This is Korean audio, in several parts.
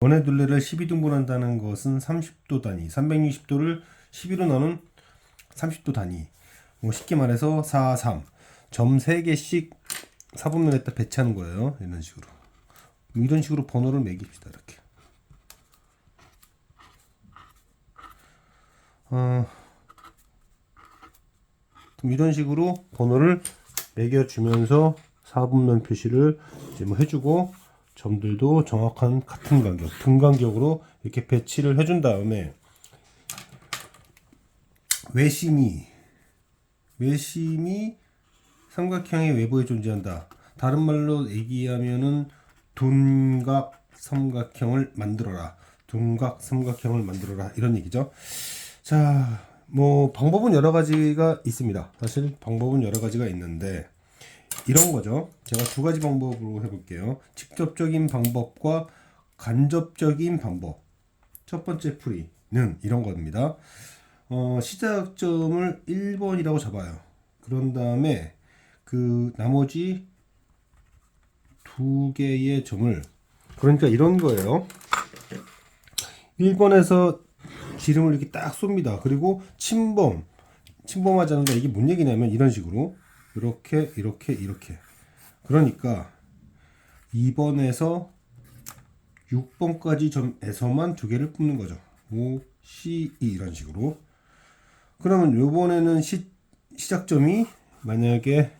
원의 둘레를 12등분한다는 것은 30도 단위, 360도를 12로 나눈 30도 단위. 뭐 쉽게 말해서 4, 3. 점 3개씩 사분면에다 배치하는 거예요. 이런 식으로. 이런 식으로 번호를 매깁시다. 이렇게. 그럼 이런 식으로 번호를 매겨주면서 사분면 표시를 이제 뭐 해주고, 점들도 정확한 같은 간격, 등간격으로 이렇게 배치를 해준 다음에 외심이 삼각형의 외부에 존재한다. 다른 말로 얘기하면은 둔각 삼각형을 만들어라. 둔각 삼각형을 만들어라. 이런 얘기죠. 자, 뭐 방법은 여러 가지가 있습니다. 사실 방법은 여러 가지가 있는데 이런 거죠. 제가 두 가지 방법으로 해볼게요. 직접적인 방법과 간접적인 방법. 첫 번째 풀이는 이런 겁니다. 시작점을 1번이라고 잡아요. 그런 다음에 그 나머지 두 개의 점을, 그러니까 이런 거예요. 1번에서 지름을 이렇게 딱 쏩니다. 그리고 침범하지 않는다. 이게 뭔 얘기냐면 이런 식으로 이렇게 그러니까 2번에서 6번까지 점에서만 두 개를 뽑는 거죠. O, C, E 이런 식으로. 그러면 요번에는 시작점이 만약에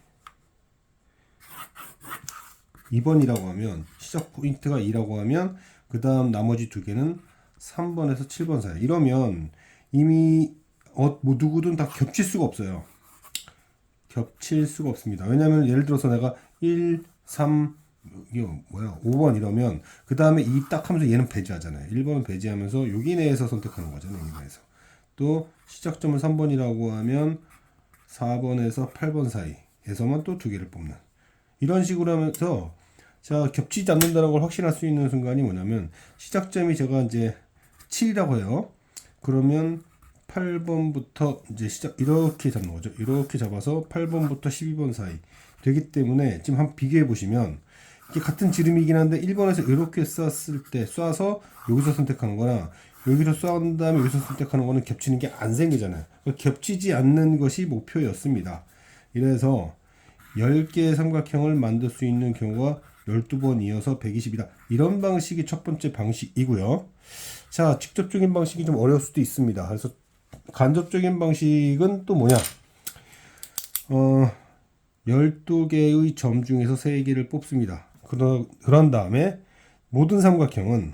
2번이라고 하면, 시작 포인트가 2라고 하면 그 다음 나머지 두 개는 3번에서 7번 사이. 이러면 이미 뭐 누구든 다 겹칠 수가 없어요. 겹칠 수가 없습니다. 왜냐면 예를 들어서 내가 1, 3, 이거 뭐야 5번 이러면 그 다음에 2 딱 하면서 얘는 배제하잖아요. 1번은 배제하면서 여기 내에서 선택하는 거잖아요. 여기 내에서. 또 시작점을 3번이라고 하면 4번에서 8번 사이에서만 또 두 개를 뽑는, 이런 식으로 하면서, 자, 겹치지 않는다는 걸 확신할 수 있는 순간이 뭐냐면, 시작점이 제가 이제 7이라고 해요. 그러면 8번부터 이제 이렇게 잡는 거죠. 이렇게 잡아서 8번부터 12번 사이 되기 때문에 지금 한번 비교해 보시면 이게 같은 지름이긴 한데 1번에서 이렇게 쏴서 여기서 선택하는 거나 여기서 쏜 다음에 여기서 선택하는 거는 겹치는 게 안 생기잖아요. 겹치지 않는 것이 목표였습니다. 이래서 10개의 삼각형을 만들 수 있는 경우가 12번 이어서 120이다. 이런 방식이 첫 번째 방식이고요. 자, 직접적인 방식이 좀 어려울 수도 있습니다. 그래서 간접적인 방식은 또 뭐냐? 12개의 점 중에서 3개를 뽑습니다. 그런 다음에 모든 삼각형은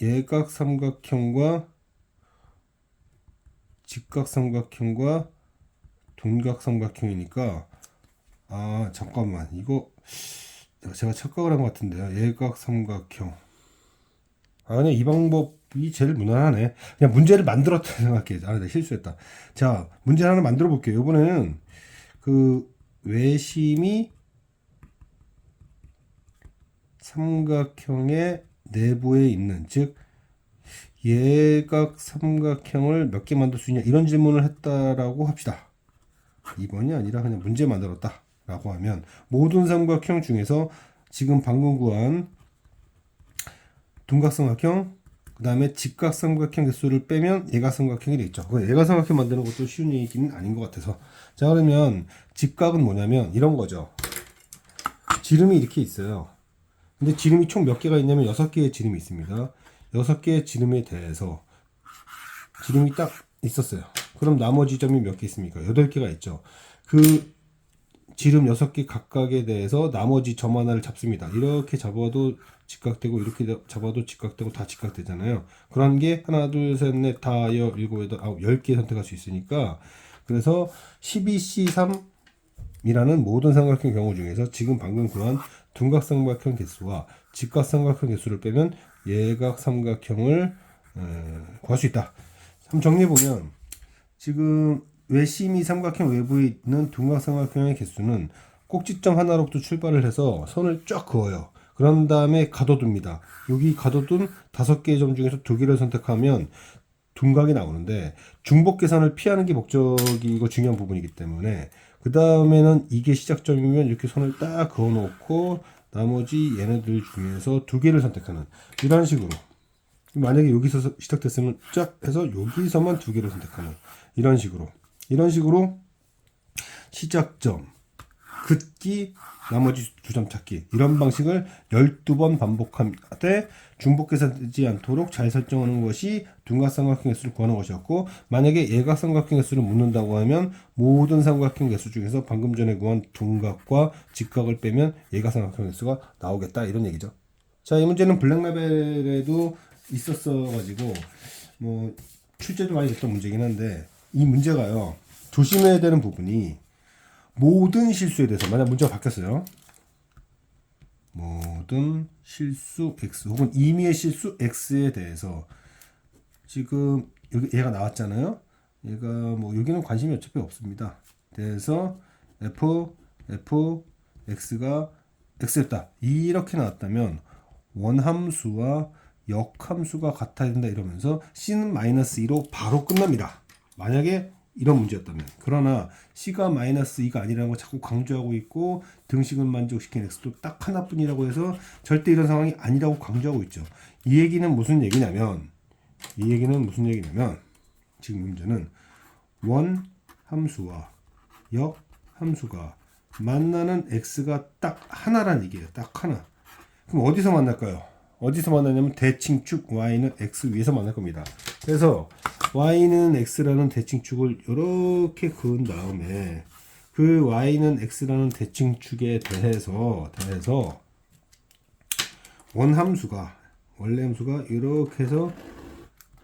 예각 삼각형과 직각 삼각형과 둔각 삼각형이니까, 잠깐만, 이거 제가 착각을 한 것 같은데요. 예각 삼각형. 아니, 이 방법이 제일 무난하네. 그냥 문제를 만들었다 생각해. 내가 실수했다. 자, 문제 하나 만들어 볼게요. 이번에는 그 외심이 삼각형의 내부에 있는, 즉 예각 삼각형을 몇 개 만들 수 있냐, 이런 질문을 했다라고 합시다. 2번이 아니라 그냥 문제 만들었다 라고 하면, 모든 삼각형 중에서 지금 방금 구한 둔각삼각형, 그 다음에 직각삼각형 개수를 빼면 예각삼각형이 되겠죠. 예각삼각형 만드는 것도 쉬운 얘기는 아닌 것 같아서. 자, 그러면 직각은 뭐냐면 이런 거죠. 지름이 이렇게 있어요. 근데 지름이 총 몇 개가 있냐면 6개의 지름이 있습니다. 6개의 지름에 대해서 지름이 딱 있었어요. 그럼 나머지 점이 몇 개 있습니까? 8개가 있죠. 그 지름 6개 각각에 대해서 나머지 점 하나를 잡습니다. 이렇게 잡아도 직각되고, 이렇게 잡아도 직각되고, 다 직각되잖아요. 그런 게 하나, 둘, 셋, 넷, 다, 7, 8, 10개 선택할 수 있으니까, 그래서 12C3이라는 모든 삼각형 경우 중에서 지금 방금 구한 둔각삼각형 개수와 직각삼각형 개수를 빼면 예각삼각형을 구할 수 있다. 한번 정리해보면, 지금 외심이 삼각형 외부에 있는 둔각삼각형의 개수는 꼭지점 하나로부터 출발을 해서 선을 쫙 그어요. 그런 다음에 가둬둡니다. 여기 가둬둔 5개의 점 중에서 2개를 선택하면 둔각이 나오는데, 중복 계산을 피하는 게 목적이고 중요한 부분이기 때문에 그 다음에는 이게 시작점이면 이렇게 손을 딱 그어 놓고 나머지 얘네들 중에서 두 개를 선택하는 이런 식으로. 만약에 여기서 시작됐으면 쫙 해서 여기서만 두 개를 선택하는 이런 식으로 시작점, 긋기, 나머지 두 점 찾기 이런 방식을 12번 반복하되 중복해서되지 않도록 잘 설정하는 것이 둔각삼각형 개수를 구하는 것이었고, 만약에 예각삼각형 개수를 묻는다고 하면 모든 삼각형 개수 중에서 방금 전에 구한 둔각과 직각을 빼면 예각삼각형 개수가 나오겠다 이런 얘기죠. 자, 이 문제는 블랙라벨에도 있었어 가지고 뭐 출제도 많이 됐던 문제긴 한데, 이 문제가요 조심해야 되는 부분이 모든 실수에 대해서, 만약 문제가 바뀌었어요. 모든 실수 x 혹은 임의의 실수 x에 대해서 지금 여기 얘가 나왔잖아요. 얘가 뭐 여기는 관심이 어차피 없습니다. 그래서 x가 x였다 이렇게 나왔다면 원함수와 역함수가 같아야 된다 이러면서 c는 마이너스 2로 바로 끝납니다. 만약에 이런 문제였다면. 그러나 c가 마이너스 2가 아니라는 걸 자꾸 강조하고 있고 등식을 만족시킨 x도 딱 하나뿐이라고 해서 절대 이런 상황이 아니라고 강조하고 있죠. 이 얘기는 무슨 얘기냐면 지금 문제는 원 함수와 역 함수가 만나는 x가 딱 하나란 얘기예요. 딱 하나. 그럼 어디서 만날까요? 어디서 만나냐면 대칭축 y는 x 위에서 만날 겁니다. 그래서 y는 x라는 대칭축을 이렇게 그은 다음에 그 y는 x라는 대칭축에 대해서 원함수가 원래 함수가 이렇게 해서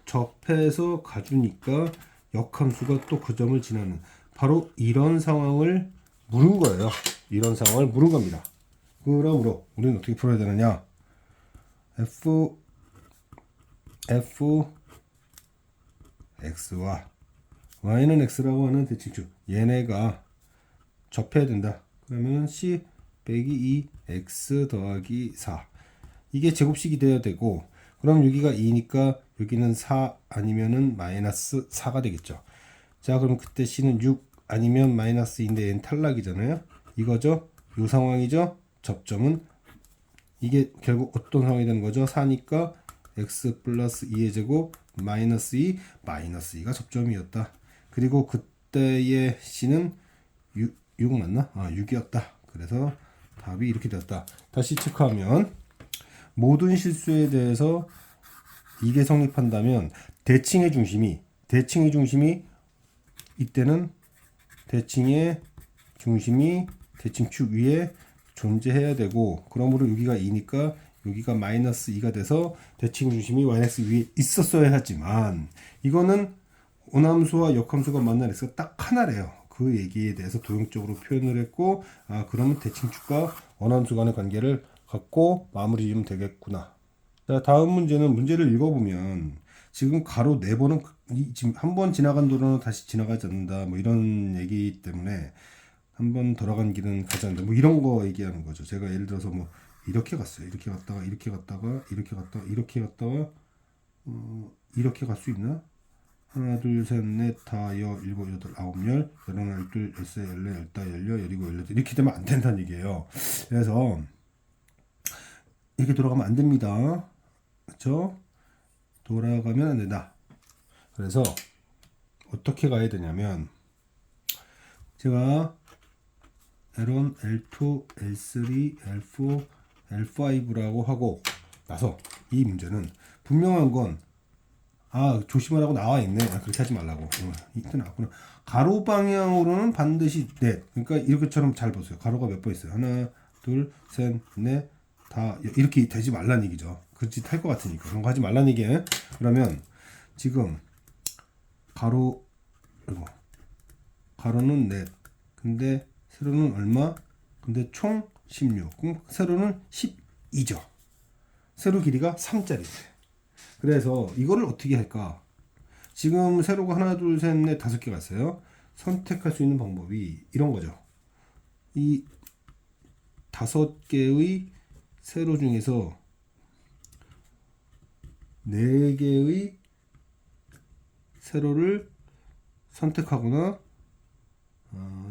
접해서 가주니까 역함수가 또 그 점을 지나는 바로 이런 상황을 물은 거예요. 이런 상황을 물은 겁니다. 그러므로 우리는 어떻게 풀어야 되느냐? x와 y는 x라고 하는 대칭축 얘네가 접해야 된다. 그러면 c 빼기 2x 더하기 4 이게 제곱식이 되어야 되고, 그럼 여기가 2니까 여기는 4 아니면은 마이너스 4가 되겠죠. 자, 그럼 그때 c는 6 아니면 마이너스 2인데 얘는 탈락이잖아요. 이거죠. 이 상황이죠. 접점은 이게 결국 어떤 상황이 되는 거죠? 4니까 x 플러스 2의 제곱 마이너스 2 마이너스 2가 접점이었다. 그리고 그때의 c는 6 맞나? 6이었다. 그래서 답이 이렇게 되었다. 다시 체크하면 모든 실수에 대해서 이게 성립한다면 대칭의 중심이 이때는 대칭의 중심이 대칭축 위에 존재해야 되고, 그러므로 여기가 2니까 여기가 마이너스 2가 돼서 대칭 중심이 마이너스 위에 있었어야 하지만 이거는 원함수와 역함수가 만난 x가 딱 하나래요. 그 얘기에 대해서 도형적으로 표현을 했고, 그러면 대칭축과 원함수 간의 관계를 갖고 마무리 지으면 되겠구나. 자, 다음 문제는 문제를 읽어보면 지금 가로 4번은 지금 한 번 지나간 도로는 다시 지나가지 않는다 뭐 이런 얘기 때문에 한 번 돌아간 길은 가지 않는다 뭐 이런 거 얘기하는 거죠. 제가 예를 들어서 뭐 이렇게 갔어요. 이렇게 갔다가 이렇게 갔다가 이렇게 갔다가 이렇게 갔다가 이렇게 갈 수 있나? 하나 둘셋넷 다 여 일곱 여덟 아홉 열 열하나 열둘 열세 열네 열다 열여 열이고 열여덟 이렇게 되면 안 된다는 얘기예요. 그래서 이렇게 돌아가면 안 됩니다. 그렇죠? 돌아가면 안 된다. 그래서 어떻게 가야 되냐면 제가 L1, L2, L3, L4, L5라고 하고 나서 이 문제는 분명한 건 조심하라고 나와 있네. 그렇게 하지 말라고. 이때 나왔구나. 가로 방향으로는 반드시 넷. 그러니까 이렇게처럼 잘 보세요. 가로가 몇 번 있어요. 하나, 둘, 셋, 넷, 다 이렇게 되지 말란 얘기죠. 그렇지 탈 것 같으니까 그런 거 하지 말란 얘기예요. 그러면 지금 가로는 넷. 근데 세로는 얼마? 근데 총 16. 그럼 세로는 12죠. 세로 길이가 3짜리인데. 그래서 이거를 어떻게 할까? 지금 세로가 하나, 둘, 셋, 넷, 5개가 있어요. 선택할 수 있는 방법이 이런 거죠. 이 5개의 세로 중에서 4개의 세로를 선택하거나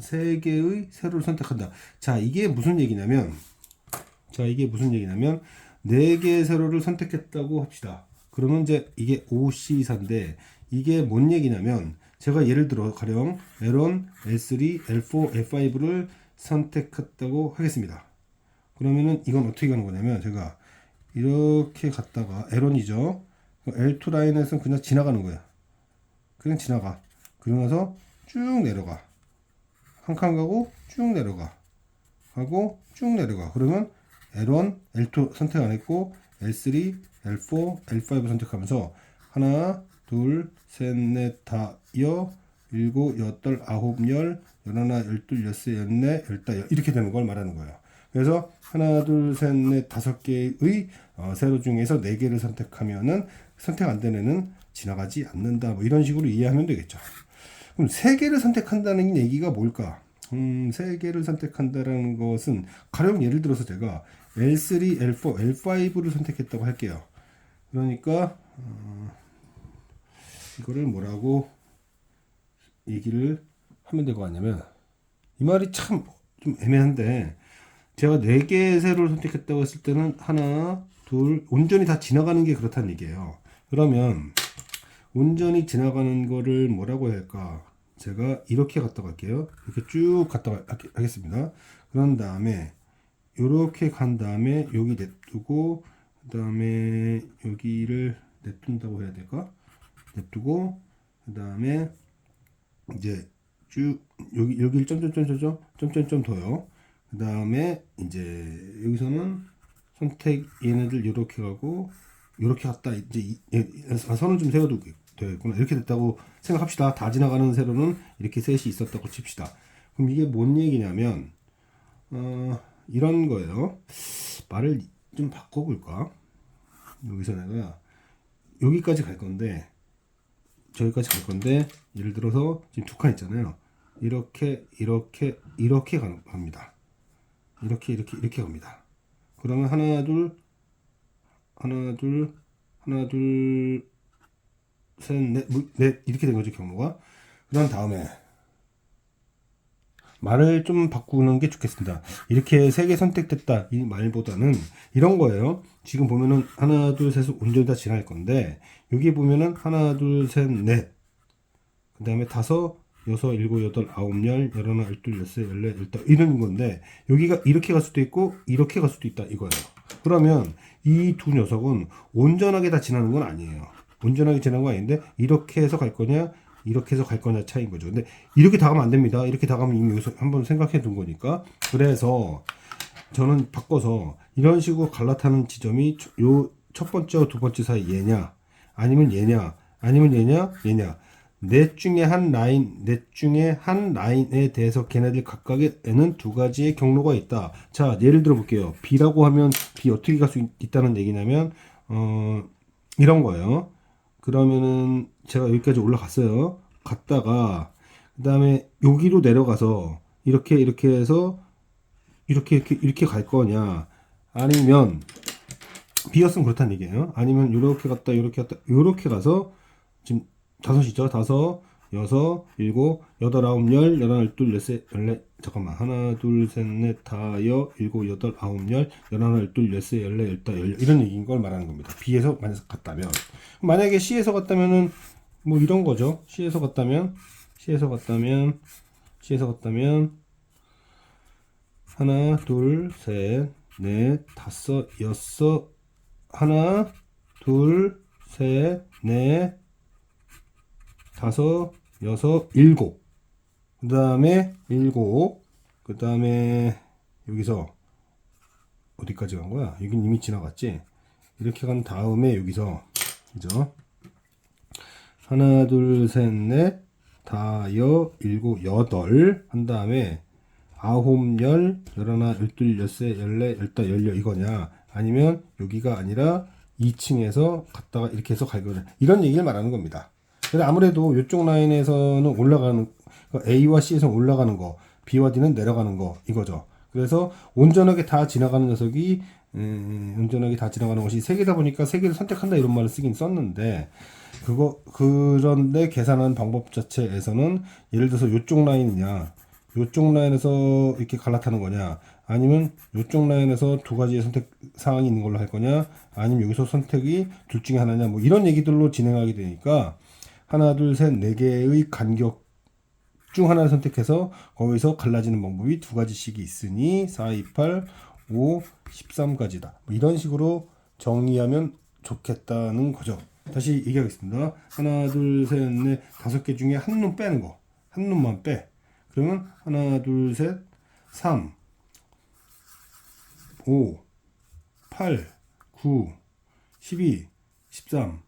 세 개의 세로를 선택한다. 자, 이게 무슨 얘기냐면, 네 개의 세로를 선택했다고 합시다. 그러면 이제 이게 OC4인데, 이게 뭔 얘기냐면, 제가 예를 들어 가령 L1, L3, L4, L5를 선택했다고 하겠습니다. 그러면은 이건 어떻게 가는 거냐면, 제가 이렇게 갔다가 L1이죠. L2 라인에서는 그냥 지나가는 거야. 그냥 지나가. 그러고 나서 쭉 내려가. 한 칸 가고 쭉 내려가. 하고 쭉 내려가. 그러면 L1, L2 선택 안 했고 L3, L4, L5 선택하면서 하나, 둘, 셋, 넷, 다, 일곱, 여덟, 아홉, 열, 열하나, 열둘, 열세, 열네, 열다, 이렇게 되는 걸 말하는 거예요. 그래서 하나, 둘, 셋, 넷, 다섯 개의 세로 중에서 네 개를 선택하면은 선택 안 되는 애는 지나가지 않는다. 뭐 이런 식으로 이해하면 되겠죠. 그럼 세 개를 선택한다는 얘기가 뭘까? 세 개를 선택한다라는 것은 가령 예를 들어서 제가 L3, L4, L5를 선택했다고 할게요. 그러니까 이거를 뭐라고 얘기를 하면 될 것 같냐면, 이 말이 참 좀 애매한데, 제가 네 개의 세로를 선택했다고 했을 때는 하나, 둘, 온전히 다 지나가는 게 그렇다는 얘기예요. 그러면 온전히 지나가는 거를 뭐라고 해야 할까? 제가 이렇게 갔다 갈게요. 이렇게 쭉 갔다 가겠습니다. 그런 다음에 이렇게 간 다음에 여기 냅두고, 그 다음에 여기를 냅둔다고 해야 될까? 냅두고, 그 다음에 이제 쭉 여기를 점점점 둬요. 그 다음에 이제 여기서는 선택 얘네들 이렇게 가고 이렇게 갔다 이제 선을 좀 세워두고 되겠구나. 이렇게 됐다고 생각합시다. 다 지나가는 세로는 이렇게 셋이 있었다고 칩시다. 그럼 이게 뭔 얘기냐면 이런 거예요. 말을 좀 바꿔볼까? 여기서 내가 여기까지 갈 건데 저기까지 갈 건데 예를 들어서 지금 두 칸 있잖아요. 이렇게 갑니다. 이렇게 갑니다. 그러면 하나 둘 셋 넷 이렇게 된 거죠, 경로가. 그런 다음에 말을 좀 바꾸는 게 좋겠습니다. 이렇게 세 개 선택됐다 이 말보다는 이런 거예요. 지금 보면은 하나 둘 셋 온전히 다 지날 건데 여기 보면은 하나 둘 셋 넷 그 다음에 다섯 여섯 일곱 여덟 아홉 열 열하나 열둘 열세 열네 열다 이런 건데 여기가 이렇게 갈 수도 있고 이렇게 갈 수도 있다 이거예요. 그러면 이 두 녀석은 온전하게 다 지나는 건 아니에요. 온전하게 지나는 건 아닌데 이렇게 해서 갈 거냐 이렇게 해서 갈 거냐 차이인 거죠. 근데 이렇게 다 가면 안 됩니다. 이렇게 다 가면 이미 여기서 한번 생각해 둔 거니까. 그래서 저는 바꿔서 이런 식으로 갈라타는 지점이 요 첫 번째와 두 번째 사이 얘냐 아니면 얘냐 넷 중에 한 라인에 대해서 걔네들 각각에는 두 가지의 경로가 있다. 자, 예를 들어 볼게요. B라고 하면 B 어떻게 갈 수 있다는 얘기냐면 이런 거예요. 그러면은 제가 여기까지 올라갔어요. 갔다가 그 다음에 여기로 내려가서 이렇게 해서 이렇게 갈 거냐 아니면 B였으면 그렇다는 얘기예요. 아니면 이렇게 갔다 이렇게 가서 지금 다섯이죠. 다섯, 여섯, 일곱, 여덟, 아홉, 열, 열하나, 열둘, 열세, 열네. 잠깐만. 하나, 둘, 셋, 넷, 다, 일곱, 여덟, 아홉, 열, 열하나, 열둘, 열세, 열네, 열다, 열열 이런 얘기인 걸 말하는 겁니다. B에서 갔다면 만약에 C에서 갔다면은 뭐 이런 거죠. C에서 갔다면 하나, 둘, 셋, 넷, 다섯, 여섯, 하나, 둘, 셋, 넷, 다섯, 여섯, 일곱. 그 다음에 여기서 어디까지 간 거야? 여긴 이미 지나갔지? 이렇게 간 다음에 여기서 그죠? 하나, 둘, 셋, 넷, 다, 일곱, 여덟 한 다음에 아홉, 열, 열하나, 열둘, 열세, 열네, 열다, 열여 이거냐? 아니면 여기가 아니라 2층에서 갔다가 이렇게 해서 갈 거냐? 이런 얘기를 말하는 겁니다. 근데 아무래도 이쪽 라인에서는 올라가는 A와 C에서 올라가는 거, B와 D는 내려가는 거 이거죠. 그래서 온전하게 다 지나가는 녀석이 온전하게 다 지나가는 것이 세 개다 보니까 세 개를 선택한다 이런 말을 쓰긴 썼는데 그런데 계산하는 방법 자체에서는 예를 들어서 이쪽 라인이냐 요쪽 라인에서 이렇게 갈라타는 거냐, 아니면 요쪽 라인에서 두 가지의 선택 사항이 있는 걸로 할 거냐, 아니면 여기서 선택이 둘 중에 하나냐, 뭐 이런 얘기들로 진행하게 되니까 하나, 둘, 셋, 네 개의 간격 중 하나를 선택해서 거기서 갈라지는 방법이 두 가지씩이 있으니 4, 2, 8, 5, 13까지다. 뭐 이런 식으로 정리하면 좋겠다는 거죠. 다시 얘기하겠습니다. 하나, 둘, 셋, 넷, 다섯 개 중에 한 놈 빼는 거. 한 놈만 빼. 그러면 하나, 둘, 셋, 3, 5, 8, 9, 12, 13,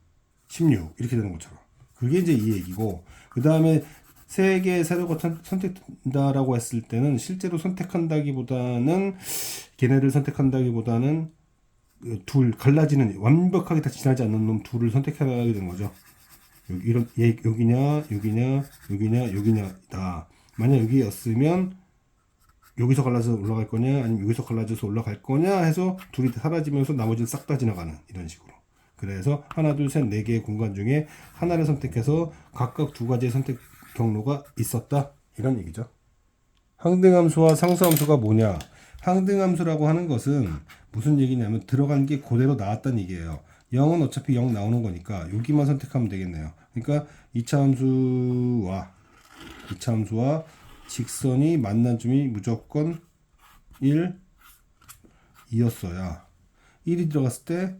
16 이렇게 되는 것처럼. 그게 이제 이 얘기고, 그 다음에 세 개의 세로가 선택된다라고 했을 때는 실제로 선택한다기보다는 걔네를 선택한다기보다는 둘 갈라지는 완벽하게 다 지나지 않는 놈 둘을 선택하게 되는 거죠. 이런 여기냐 여기냐 여기냐 여기냐다. 만약 여기였으면 여기서 갈라서 올라갈 거냐 아니면 여기서 갈라져서 올라갈 거냐 해서 둘이 사라지면서 나머지는 싹 다 지나가는 이런 식으로. 그래서 하나 둘 셋 네 개의 공간 중에 하나를 선택해서 각각 두 가지의 선택 경로가 있었다 이런 얘기죠. 항등함수와 상수함수가 뭐냐? 항등함수라고 하는 것은 무슨 얘기냐면 들어간 게 그대로 나왔다는 얘기예요. 0은 어차피 0 나오는 거니까 여기만 선택하면 되겠네요. 그러니까 2차 함수와 직선이 만난 점이 무조건 1, 2였어야 1이 들어갔을 때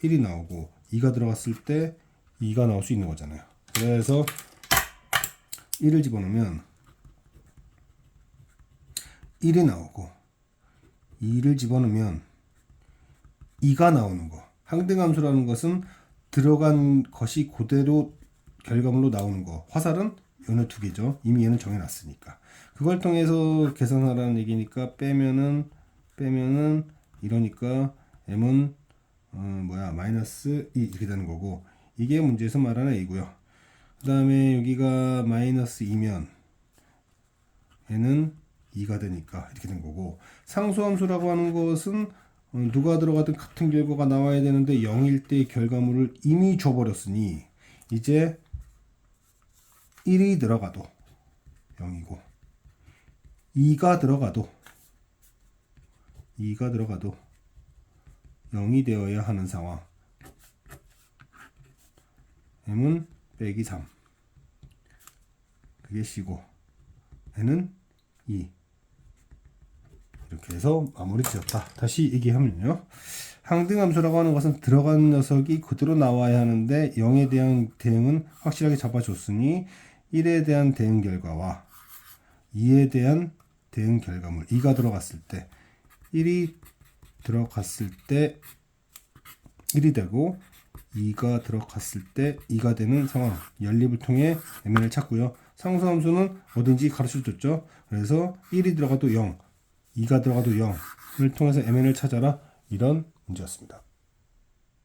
1이 나오고 2가 들어갔을 때 2가 나올 수 있는 거잖아요. 그래서 1을 집어넣으면 1이 나오고 2를 집어넣으면 2가 나오는 거. 항등함수라는 것은 들어간 것이 그대로 결과물로 나오는 거. 화살은 요네 두 개죠. 이미 얘는 정해놨으니까. 그걸 통해서 계산하라는 얘기니까 빼면은 이러니까 m은 마이너스 2 이렇게 되는 거고, 이게 문제에서 말하는 a고요. 그 다음에 여기가 마이너스 2면 얘는 2가 되니까 이렇게 된 거고, 상수함수라고 하는 것은 누가 들어가든 같은 결과가 나와야 되는데 0일 때 결과물을 이미 줘버렸으니 이제 1이 들어가도 0이고 2가 들어가도 0이 되어야 하는 상황. m은 빼기 3 그게 c고 n은 2 이렇게 해서 마무리 지었다. 다시 얘기하면요, 항등함수라고 하는 것은 들어간 녀석이 그대로 나와야 하는데 0에 대한 대응은 확실하게 잡아줬으니 1에 대한 대응 결과와 2에 대한 대응 결과물 2가 들어갔을 때 1이 들어갔을 때 1이 되고 2가 들어갔을 때 2가 되는 상황, 연립을 통해 mn을 찾고요. 상수함수는 어딘지 가르쳐 줬죠. 그래서 1이 들어가도 0, 2가 들어가도 0을 통해서 mn을 찾아라, 이런 문제였습니다.